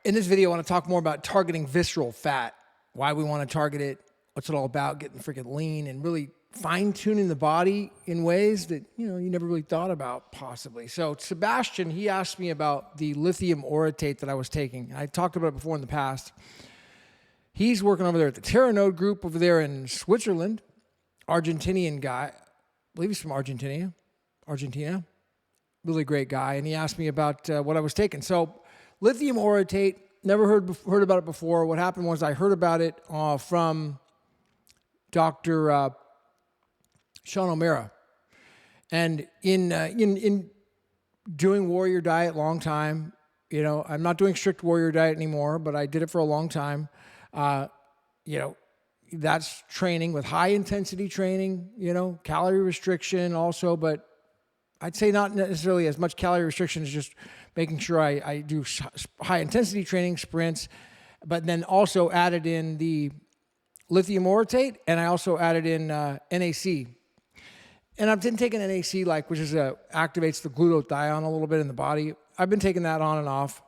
In this video, I want to talk more about targeting visceral fat, why we want to target it, what's it all about, getting freaking lean and really fine-tuning the body in ways that, you never really thought about possibly. So Sebastian, he asked me about the lithium orotate that I was taking. I talked about it before in the past. He's working over there at the Teranode group over there in Switzerland, Argentinian guy. I believe he's from Argentina. Really great guy. And he asked me about what I was taking. So lithium orotate, never heard about it before. What happened was I heard about it from Dr. Sean O'Mara. And in doing warrior diet long time, I'm not doing strict warrior diet anymore, but I did it for a long time. That's training with high intensity training, calorie restriction also, but I'd say not necessarily as much calorie restriction as just making sure I do high intensity training, sprints, but then also added in the lithium orotate, and I also added in NAC. And I've been taking NAC, which is activates the glutathione a little bit in the body. I've been taking that on and off,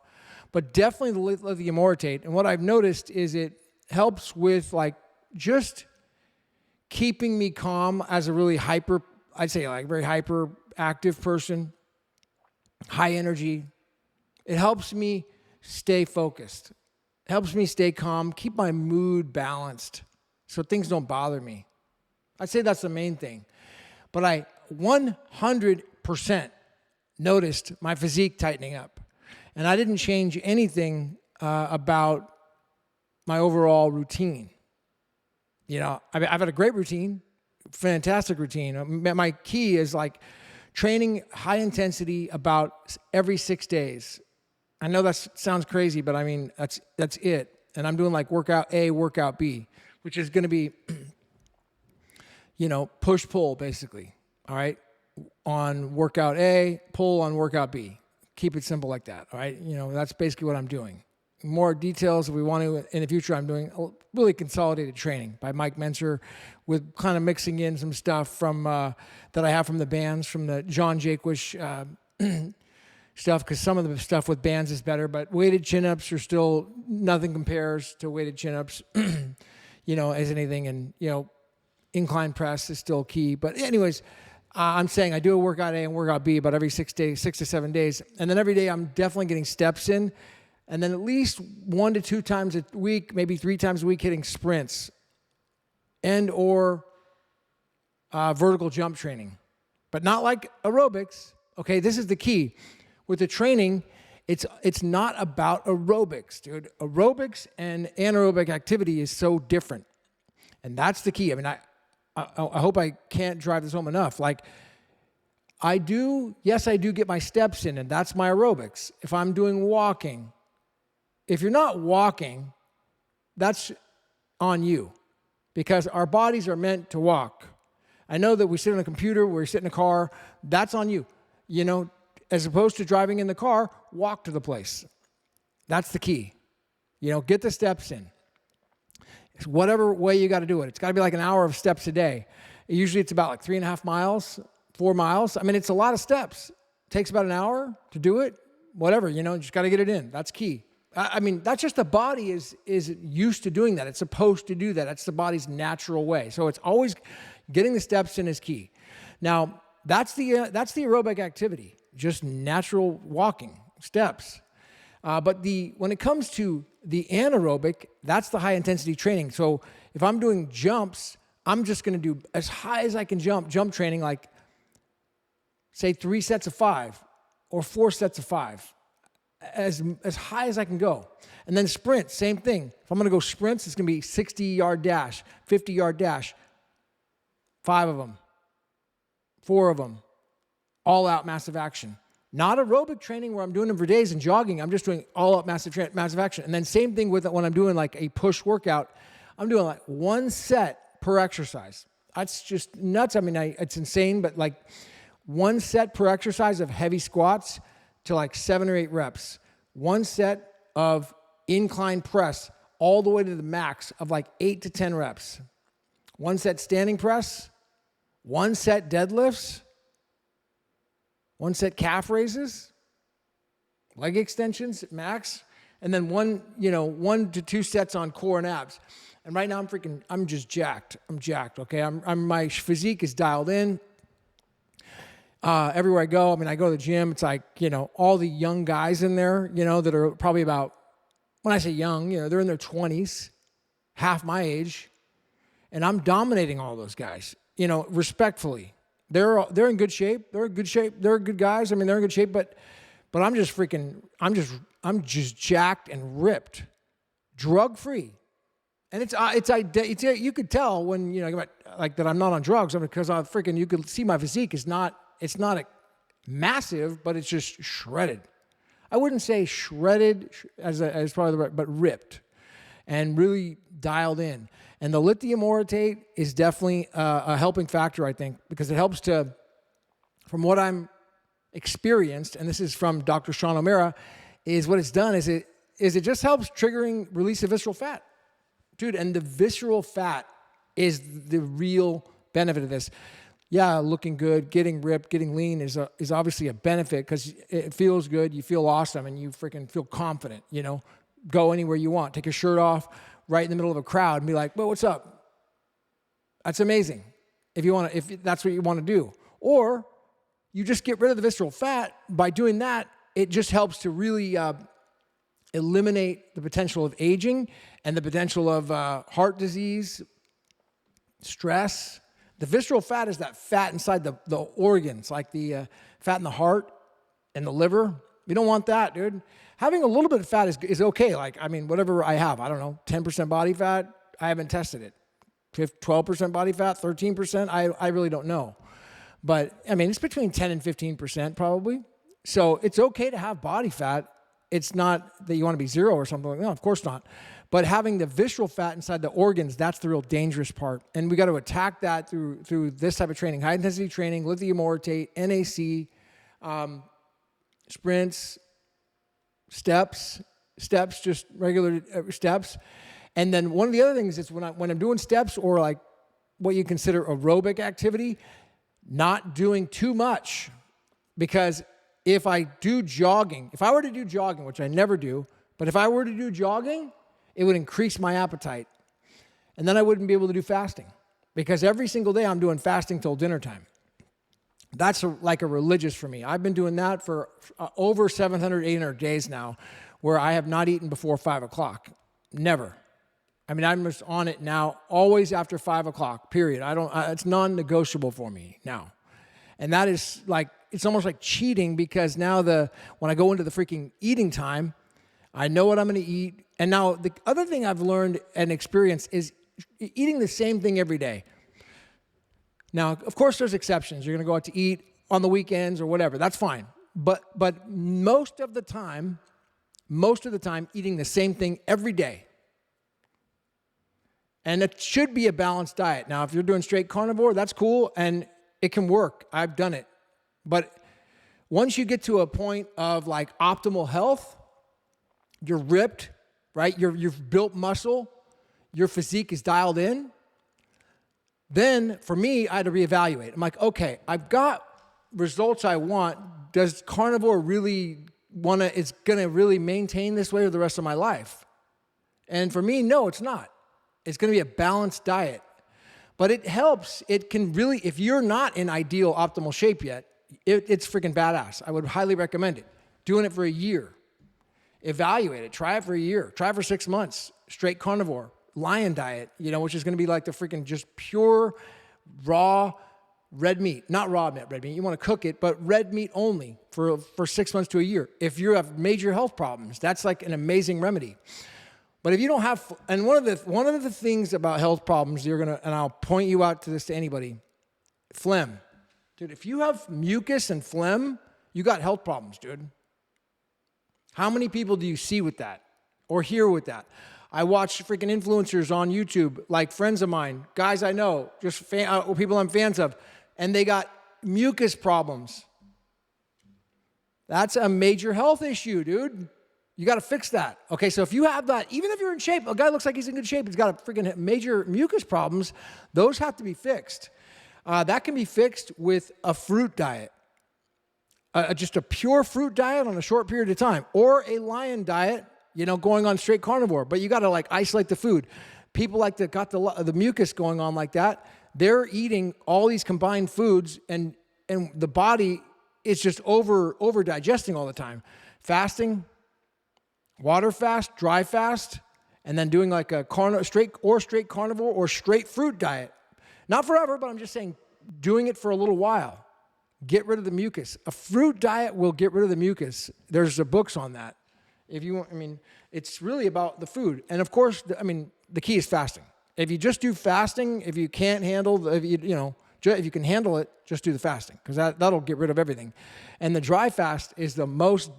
but definitely the lithium orotate. And what I've noticed is it helps with just keeping me calm as a really very hyperactive person, high energy. It helps me stay focused. It helps me stay calm, keep my mood balanced so things don't bother me. I'd say that's the main thing. But I 100% noticed my physique tightening up. And I didn't change anything about my overall routine. I've had a great routine, fantastic routine. My key is training high intensity about every 6 days. I know that sounds crazy, but that's it. And I'm doing workout A, workout B, which is going to be, push-pull basically. All right. On workout A, pull on workout B. Keep it simple like that. All right. That's basically what I'm doing. More details if we want to in the future. I'm doing really consolidated training by Mike Menser with kind of mixing in some stuff from that I have from the bands, from the John Jaquish stuff, because some of the stuff with bands is better, but weighted chin-ups are still, nothing compares to weighted chin-ups, as anything. And, incline press is still key. But anyways, I'm saying I do a workout A and workout B about every 6 to 7 days. And then every day I'm definitely getting steps in. And then at least 1 to 2 times a week, maybe 3 times a week, hitting sprints and or vertical jump training. But not like aerobics. Okay, this is the key. With the training, it's not about aerobics, dude. Aerobics and anaerobic activity is so different. And that's the key. I hope I can't drive this home enough. I do get my steps in, and that's my aerobics. If I'm doing walking, if you're not walking, that's on you, because our bodies are meant to walk. I know that we sit on a computer, we sit in a car, that's on you. As opposed to driving in the car, walk to the place. That's the key. Get the steps in. It's whatever way you got to do it. It's got to be an hour of steps a day. Usually it's about 3.5 miles, 4 miles. It's a lot of steps. It takes about an hour to do it. Whatever, you just got to get it in. That's key. That's just the body is used to doing that. It's supposed to do that. That's the body's natural way. So it's always getting the steps in is key. Now, that's the aerobic activity, just natural walking, steps. But when it comes to the anaerobic, that's the high intensity training. So if I'm doing jumps, I'm just going to do as high as I can jump training, say 3 sets of 5 or 4 sets of 5. As high as I can go. And then sprint, same thing. If I'm going to go sprints, it's going to be 60-yard dash, 50-yard dash, 5 of them, 4 of them, all out massive action. Not aerobic training where I'm doing them for days and jogging. I'm just doing all out massive action. And then same thing with when I'm doing a push workout. I'm doing 1 set per exercise. That's just nuts. It's insane, but 1 set per exercise of heavy squats to 7 or 8 reps. 1 set of incline press all the way to the max of 8 to 10 reps. 1 set standing press, 1 set deadlifts, 1 set calf raises, leg extensions at max, and then 1 to 2 sets on core and abs. And right now I'm just jacked. I'm jacked. Okay, my physique is dialed in. Everywhere I go, I mean, I go to the gym. It's like, all the young guys in there, that are probably about, when I say young, they're in their 20s, half my age, and I'm dominating all those guys, respectfully. They're in good shape. They're in good shape. They're good guys. I mean, they're in good shape, but I'm just I'm just jacked and ripped, drug free. And it's you could tell when, like that I'm not on drugs, because you could see my physique it's not massive, but it's just shredded. I wouldn't say shredded as probably the right, but ripped and really dialed in. And the lithium orotate is definitely a helping factor, I think, because it helps to, from what I'm experienced, and this is from Dr. Sean O'Mara, is what it's done is it just helps triggering release of visceral fat. Dude, and the visceral fat is the real benefit of this. Yeah, looking good, getting ripped, getting lean is obviously a benefit because it feels good, you feel awesome, and you freaking feel confident, Go anywhere you want. Take your shirt off right in the middle of a crowd and be like, well, what's up? That's amazing. If that's what you want to do. Or you just get rid of the visceral fat. By doing that, it just helps to really eliminate the potential of aging and the potential of heart disease, stress. The visceral fat is that fat inside the organs, like the fat in the heart and the liver. You don't want that, dude. Having a little bit of fat is okay. Like, I mean, whatever I have, I don't know, 10% body fat, I haven't tested it. 12% body fat, 13%, I really don't know. But, I mean, it's between 10 and 15% probably. So it's okay to have body fat. It's not that you want to be zero or something like that. No, of course not. But having the visceral fat inside the organs, that's the real dangerous part. And we got to attack that through this type of training, high intensity training, lithium orotate, NAC, sprints, steps, just regular steps. And then one of the other things is when I'm doing steps or like what you consider aerobic activity, not doing too much. Because if I were to do jogging, which I never do, but if I were to do jogging, it would increase my appetite. And then I wouldn't be able to do fasting. Because every single day I'm doing fasting till dinner time. That's like a religious for me. I've been doing that for over 700, 800 days now, where I have not eaten before 5 o'clock. Never. I mean, I'm just on it now, always after 5 o'clock, period. It's non-negotiable for me now. And that is like, it's almost like cheating because now when I go into the freaking eating time, I know what I'm going to eat. And now the other thing I've learned and experienced is eating the same thing every day. Now, of course, there's exceptions. You're going to go out to eat on the weekends or whatever. That's fine. But most of the time, eating the same thing every day. And it should be a balanced diet. Now, if you're doing straight carnivore, that's cool, and it can work. I've done it. But once you get to a point of like optimal health, you're ripped, right? You've built muscle, your physique is dialed in. Then, for me, I had to reevaluate. I'm like, okay, I've got results I want. Does carnivore really it's going to really maintain this way for the rest of my life? And for me, no, it's not. It's going to be a balanced diet. But it helps. It can really, if you're not in ideal, optimal shape yet, it's freaking badass. I would highly recommend it. Doing it for a year. Evaluate it. Try it for a year. Try it for 6 months. Straight carnivore. Lion diet, which is going to be like the freaking just pure raw red meat. Not raw red meat. You want to cook it, but red meat only for 6 months to a year. If you have major health problems, that's like an amazing remedy. But if you don't have, and one of the things about health problems, and I'll point you out to this to anybody, phlegm. Dude, if you have mucus and phlegm, you got health problems, dude. How many people do you see with that or hear with that? I watch freaking influencers on YouTube, like friends of mine, guys I know, just people I'm fans of, and they got mucus problems. That's a major health issue, dude. You got to fix that. Okay, so if you have that, even if you're in shape, a guy looks like he's in good shape, he's got a freaking major mucus problems, those have to be fixed. That can be fixed with a fruit diet. Just a pure fruit diet on a short period of time, or a lion diet going on straight carnivore, but you got to like isolate the food. People like that got the mucus going on like that. They're eating all these combined foods, and the body is just over digesting all the time. Fasting, water fast, dry fast, and then doing like a straight carnivore or straight fruit diet. Not forever, but I'm just saying doing it for a little while. Get rid of the mucus. A fruit diet will get rid of the mucus. There's books on that. If you want, it's really about the food. And of course, the key is fasting. If you just do fasting, if you can't handle, if you can handle it, just do the fasting, because that'll get rid of everything. And the dry fast is the most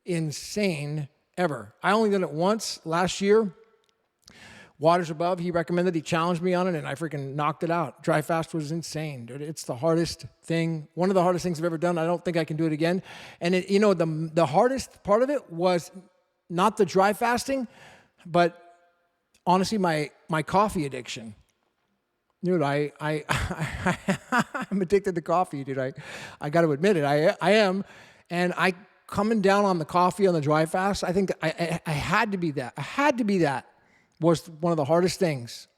insane ever. I only did it once last year. Waters Above, he recommended, he challenged me on it, and I freaking knocked it out. Dry fast was insane, dude. It's the hardest thing, one of the hardest things I've ever done. I don't think I can do it again. And the hardest part of it was not the dry fasting, but honestly, my coffee addiction. Dude, I'm addicted to coffee, dude. I got to admit it. I am. And coming down on the coffee on the dry fast, I think I had to be that. I had to be that. Was one of the hardest things.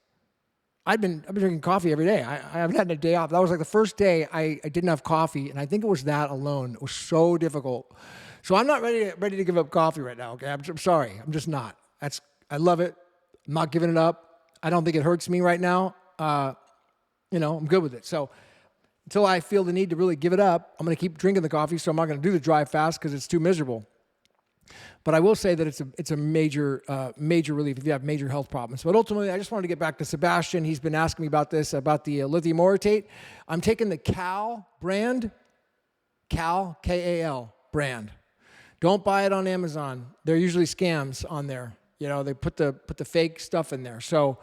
I've been drinking coffee every day. I haven't had a day off. That was like the first day I didn't have coffee, and I think it was that alone. It was so difficult. So I'm not ready to give up coffee right now, okay? I'm sorry. I'm just not. I love it. I'm not giving it up. I don't think it hurts me right now. I'm good with it. So until I feel the need to really give it up, I'm going to keep drinking the coffee, so I'm not going to do the dry fast because it's too miserable. But I will say that it's a major relief if you have major health problems. But ultimately, I just wanted to get back to Sebastian. He's been asking me about this, about the lithium orotate. I'm taking the Cal brand, K-A-L brand. Don't buy it on Amazon. They're usually scams on there. They put the fake stuff in there. So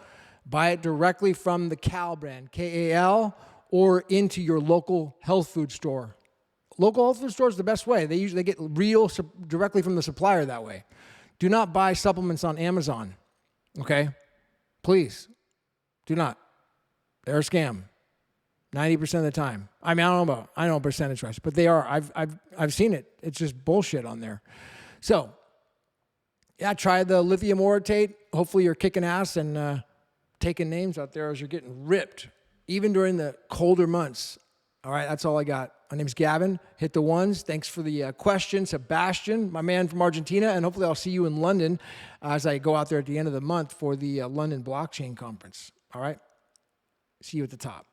buy it directly from the Cal brand, K-A-L, or into your local health food store. Local health food store is the best way. They get real directly from the supplier that way. Do not buy supplements on Amazon, okay? Please, do not. They're a scam, 90% of the time. I don't know percentage-wise, but they are. I've seen it. It's just bullshit on there. So, yeah, try the lithium orotate. Hopefully, you're kicking ass and taking names out there as you're getting ripped, even during the colder months. All right, that's all I got. My name's Gavin. Hit the ones. Thanks for the question. Sebastian, my man from Argentina, and hopefully I'll see you in London as I go out there at the end of the month for the London Blockchain Conference. All right? See you at the top.